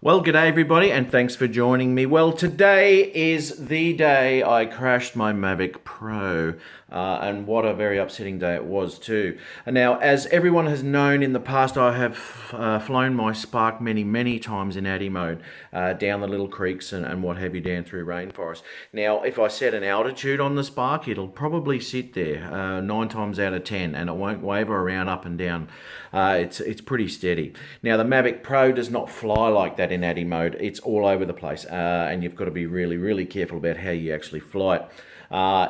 Well, g'day everybody, and thanks for joining me. Well, today is the day I crashed my Mavic Pro, and what a very upsetting day it was too. And now, as everyone has known in the past, I have flown my Spark many times in ADI mode, down the little creeks and what have you, down through rainforest. Now, if I set an altitude on the Spark, it'll probably sit there 9 times out of 10, and it won't waver around up and down. It's pretty steady. Now, the Mavic Pro does not fly like that in ADI mode. It's all over the place, and you've got to be really careful about how you actually fly it.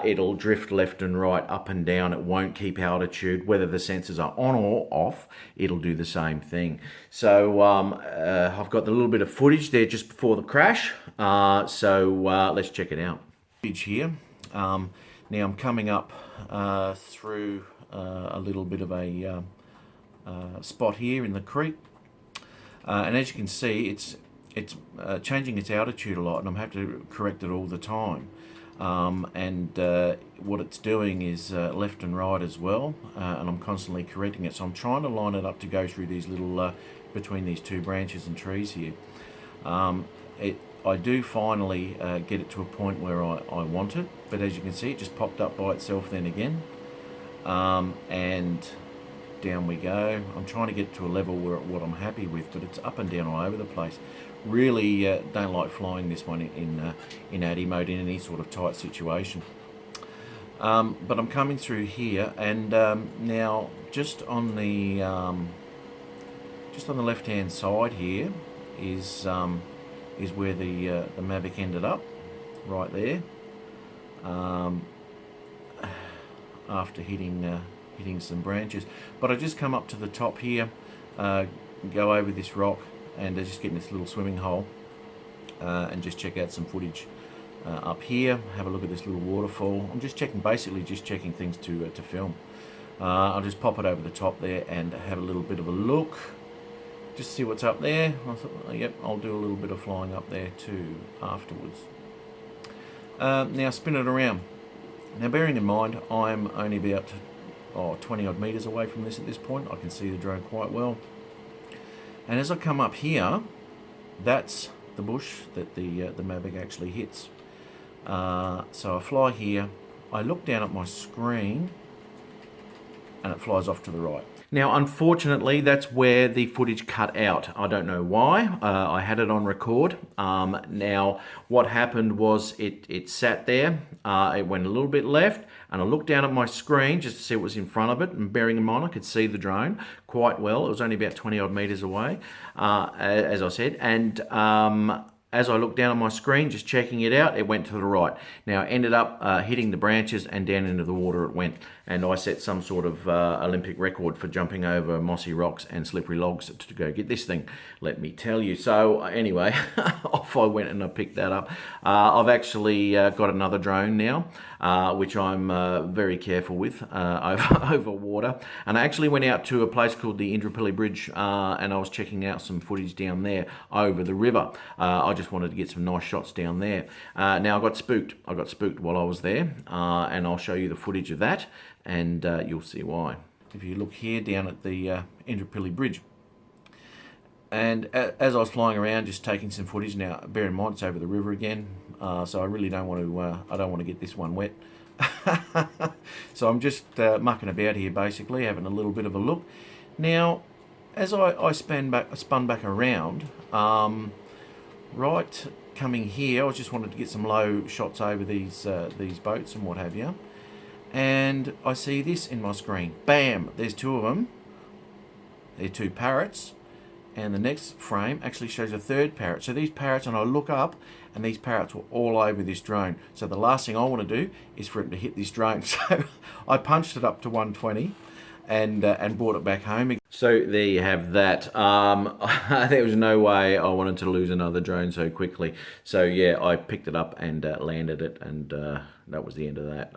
It'll drift left and right, up and down. It won't keep altitude. Whether the sensors are on or off, it'll do the same thing. So I've got the little bit of footage there just before the crash. So let's check it out. Footage here. Now I'm coming up through a little bit of a spot here in the creek, and as you can see, it's changing its altitude a lot, and I'm having to correct it all the time. What it's doing is left and right as well, and I'm constantly correcting it. So I'm trying to line it up to go through these little between these two branches and trees here. I do finally get it to a point where I want it, but as you can see, it just popped up by itself then again, and down we go. I'm trying to get to a level where what I'm happy with, but it's up and down all over the place. Really don't like flying this one in ADI mode in any sort of tight situation. But I'm coming through here, and now just on the left hand side here is where the Mavic ended up, right there, after hitting some branches. But I just come up to the top here, go over this rock, and just get in this little swimming hole, and just check out some footage up here. Have a look at this little waterfall. I'm just checking, basically just checking things to film. I'll just pop it over the top there and have a little bit of a look, just see what's up there. I thought, yep, I'll do a little bit of flying up there too afterwards. Now spin it around. Now bearing in mind I'm only about 20 odd meters away from this at this point. I can see the drone quite well. And as I come up here, that's the bush that the Mavic actually hits. So I fly here, I look down at my screen, and it flies off to the right. Now, unfortunately, that's where the footage cut out. I don't know why. I had it on record. Now, what happened was it sat there. It went a little bit left, and I looked down at my screen just to see what was in front of it. And bearing in mind, I could see the drone quite well. It was only about 20 odd meters away, as I said. And as I looked down at my screen, just checking it out, it went to the right. Now, it ended up hitting the branches and down into the water it went. And I set some sort of Olympic record for jumping over mossy rocks and slippery logs to go get this thing, let me tell you. So anyway, off I went and I picked that up. I've actually got another drone now, which I'm very careful with over water. And I actually went out to a place called the Indooroopilly Bridge, and I was checking out some footage down there over the river. I just wanted to get some nice shots down there. Now I got spooked. I got spooked while I was there, and I'll show you the footage of that, and you'll see why. If you look here down at the Indooroopilly Bridge, and as I was flying around just taking some footage, now bear in mind it's over the river again, so I really don't want to get this one wet. So I'm just mucking about here, basically having a little bit of a look. Now as I spun back around, right coming here, I just wanted to get some low shots over these boats and what have you, and I see this in my screen. Bam! There's two of them. They're two parrots, and the next frame actually shows a third parrot. So these parrots, and I look up, and these parrots were all over this drone. So the last thing I want to do is for it to hit this drone. So I punched it up to 120 and brought it back home again. So there you have that. There was no way I wanted to lose another drone so quickly. So yeah, I picked it up and landed it, and that was the end of that.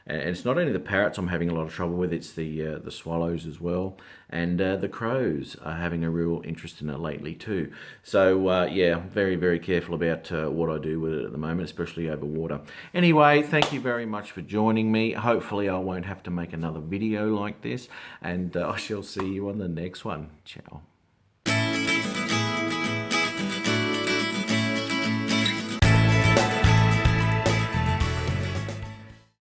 And it's not only the parrots I'm having a lot of trouble with, it's the swallows as well. And the crows are having a real interest in it lately too. So yeah, very careful about what I do with it at the moment, especially over water. Anyway, thank you very much for joining me. Hopefully I won't have to make another video like this, and I shall see you on the next one. Ciao.